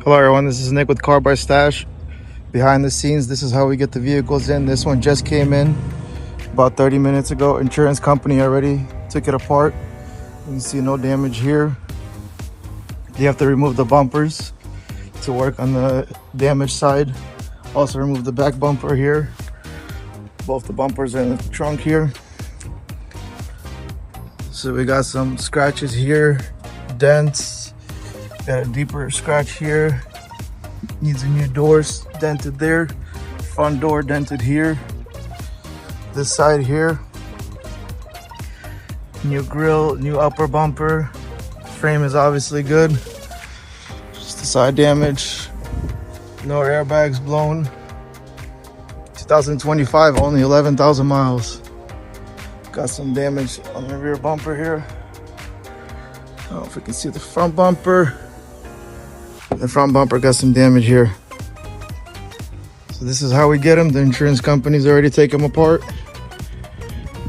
Hello everyone, this is Nick with Car by Stash. Behind the scenes, this is how we get the vehicles in. This one just came in about 30 minutes ago. Insurance company already took it apart. You can see no damage here. You have to remove the bumpers to work on the damaged side. Also remove the back bumper here. Both the bumpers are in the trunk here. So we got some scratches here, dents. Got a deeper scratch here. Needs a new doors dented there. Front door dented here. This side here. New grille, new upper bumper. Frame is obviously good. Just the side damage. No airbags blown. 2025, only 11,000 miles. Got some damage on the rear bumper here. I don't know if we can see the front bumper. The front bumper got some damage here. So this is how we get them. The insurance companies already take them apart.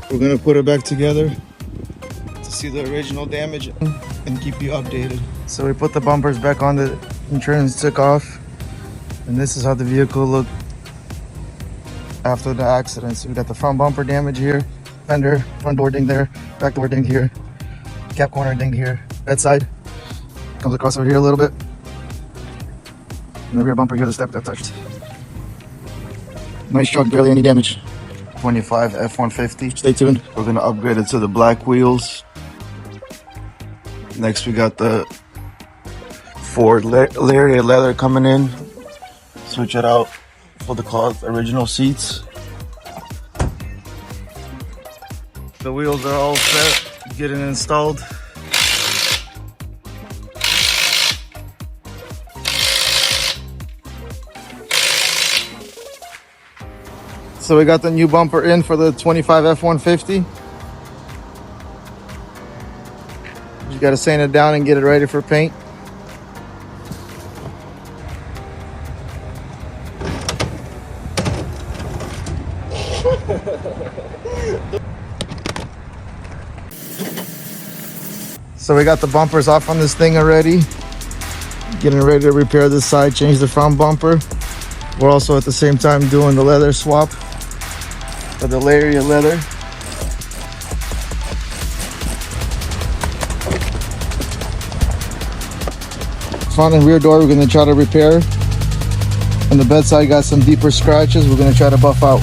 We're gonna put it back together to see the original damage and keep you updated. So we put the bumpers back on, the insurance took off. And this is how the vehicle looked after the accident. So we got the front bumper damage here, fender, front door dinged there, back door dinged here, cap corner dinged here, bedside comes across over here a little bit. And the rear bumper here, the step got touched. Nice truck, barely any damage. 25 F150. Stay tuned. We're gonna upgrade it to the black wheels. Next, we got the Ford Lariat leather coming in. Switch it out for the cloth original seats. The wheels are all set, getting installed. So we got the new bumper in for the 25 F150. You gotta sand it down and get it ready for paint. So we got the bumpers off on this thing already. Getting ready to repair this side, change the front bumper. We're also at the same time doing the leather swap for the Lariat leather. Front and rear door we're gonna try to repair. On the bedside got some deeper scratches we're gonna try to buff out.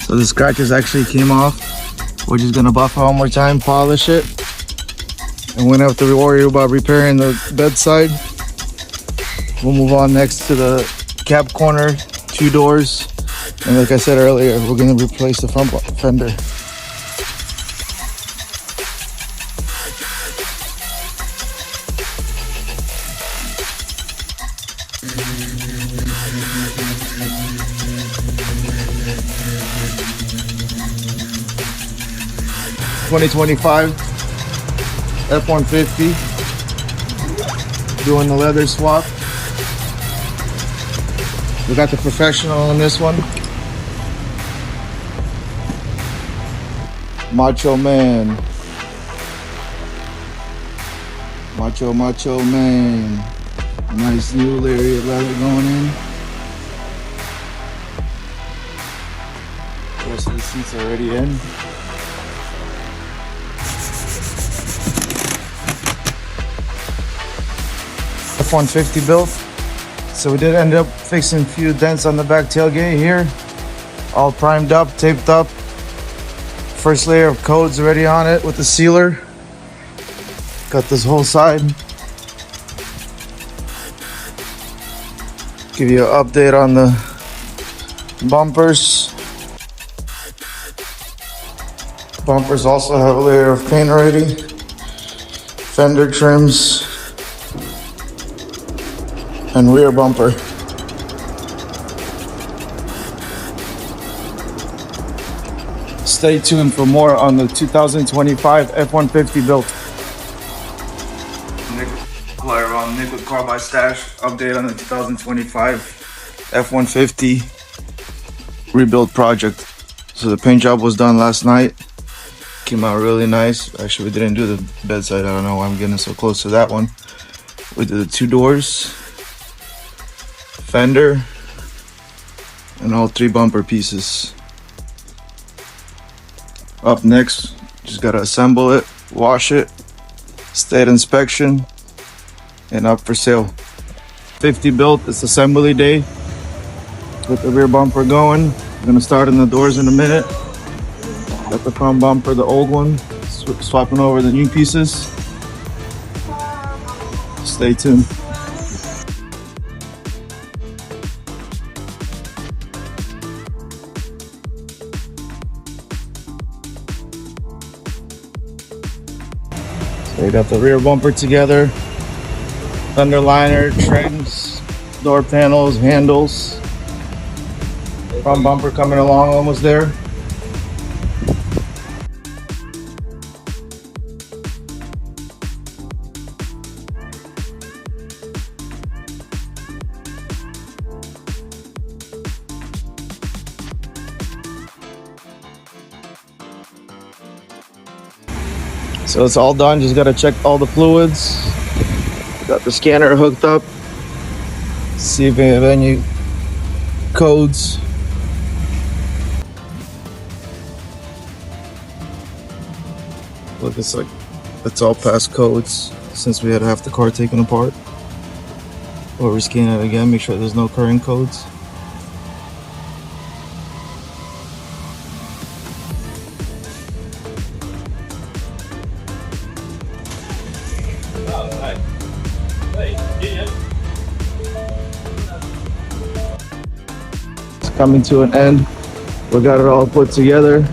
So the scratches actually came off. We're just gonna buff it one more time, polish it. And we don't have to worry about repairing the bedside. We'll move on next to the cab corner, 2 doors. And like I said earlier, we're gonna replace the front fender. '25 F150, doing the leather swap. We got the professional on this one. Macho Man. Macho Man. Nice new Lariat leather going in. The rest of the seats are already in. F150 built. So we did end up fixing a few dents on the back tailgate here. All primed up, taped up. First layer of coat's already on it with the sealer. Got this whole side. Give you an update on the bumpers. Bumpers also have a layer of paint already. Fender trims. And rear bumper. Stay tuned for more on the 2025 F150 build. Nick with Car by Stash. Update on the 2025 F150. rebuild project. So the paint job was done last night. Came out really nice. Actually, we didn't do the bedside. I don't know why I'm getting so close to that one. We did the 2 doors, fender, and all 3 bumper pieces. Up next, just gotta assemble it, wash it, state inspection, and up for sale. 50 built, it's assembly day. Get the rear bumper going. I'm gonna start in the doors in a minute. Got the front bumper, the old one, swapping over the new pieces. Stay tuned. So we got the rear bumper together, fender liner, trims, door panels, handles. Front bumper coming along, almost there. So it's all done, just gotta check all the fluids. Got the scanner hooked up. See if we have any codes. Look, it's like, it's all past codes since we had half the car taken apart. Or we scan it again, make sure there's no current codes. It's coming to an end. We got it all put together.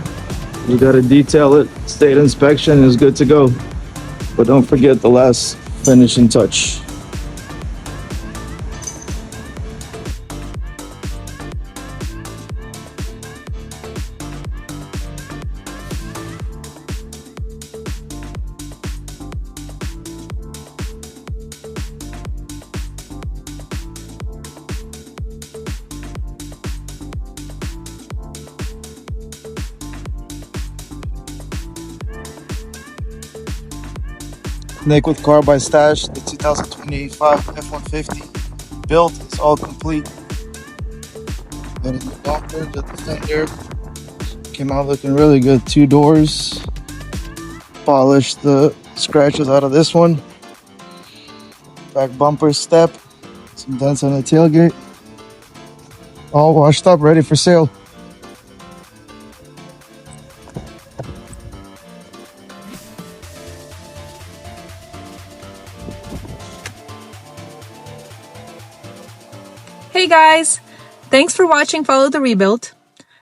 We got to detail it. State inspection is good to go. But don't forget the last finishing touch. Nick with Car by Stash, the 2025 F150 built. It's all complete. Got the bumper, got the fender. Came out looking really good. 2 doors. Polished the scratches out of this one. Back bumper step. Some dents on the tailgate. All washed up, ready for sale. Hey guys! Thanks for watching Follow the Rebuild.